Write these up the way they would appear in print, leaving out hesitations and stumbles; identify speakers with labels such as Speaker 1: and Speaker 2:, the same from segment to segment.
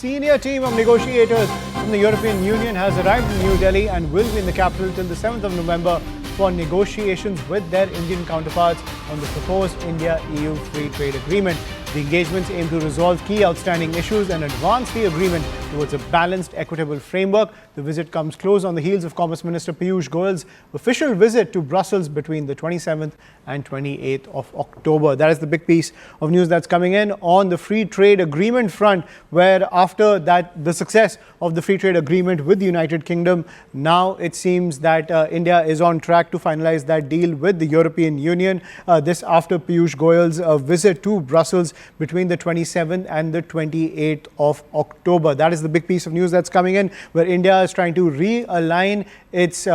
Speaker 1: senior team of negotiators from the European Union has arrived in New Delhi and will be in the capital till the 7th of November for negotiations with their Indian counterparts on the proposed India-EU free trade agreement. The engagements aim to resolve key outstanding issues and advance the agreement towards a balanced, equitable framework. The visit comes close on the heels of Commerce Minister Piyush Goyal's official visit to Brussels between the 27th and 28th of October. That is the big piece of news that's coming in on the free trade agreement front, where after that, the success of the free trade agreement with the United Kingdom, now it seems that India is on track to finalize that deal with the European Union. This after Piyush Goyal's visit to Brussels between the 27th and the 28th of October. That is the big piece of news that's coming in, where India is trying to realign its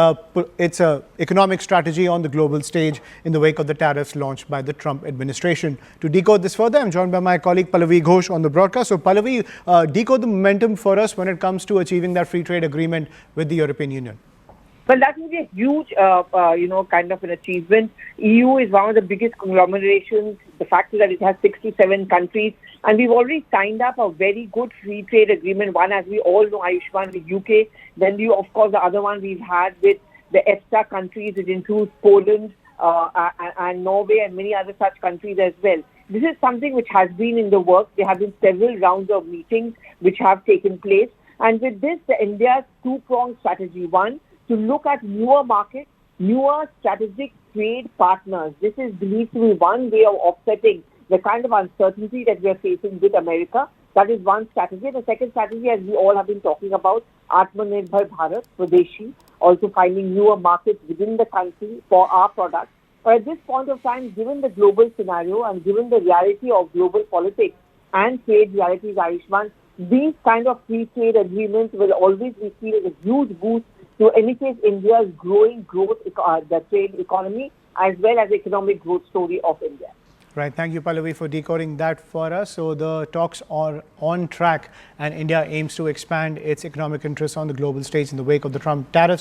Speaker 1: economic strategy on the global stage in the wake of the tariffs launched by the Trump administration. To decode this further, I'm joined by my colleague Pallavi Ghosh on the broadcast. So Pallavi, decode the momentum for us when it comes to achieving that free trade agreement with the European Union.
Speaker 2: Well, that will be a huge, kind of an achievement. EU is one of the biggest conglomerations. The fact is that it has 67 countries, and we've already signed up a very good free trade agreement. One, as we all know, Ayushman, with UK. Then, of course, the other one we've had with the EFTA countries, which includes Poland and Norway and many other such countries as well. This is something which has been in the works. There have been several rounds of meetings which have taken place. And with this, India's two-pronged strategy. One, to look at newer markets, newer strategic trade partners. This is believed to be one way of offsetting the kind of uncertainty that we are facing with America. That is one strategy. The second strategy, as we all have been talking about, Atmanirbhar Bharat, Swadeshi, also finding newer markets within the country for our products. But at this point of time, given the global scenario and given the reality of global politics and trade realities, Ayushman, these kind of free trade agreements will always be seen as a huge boost to, in any case, India's growing growth, the trade economy, as well as economic growth story of India.
Speaker 1: Right. Thank you, Pallavi, for decoding that for us. So the talks are on track and India aims to expand its economic interests on the global stage in the wake of the Trump tariffs.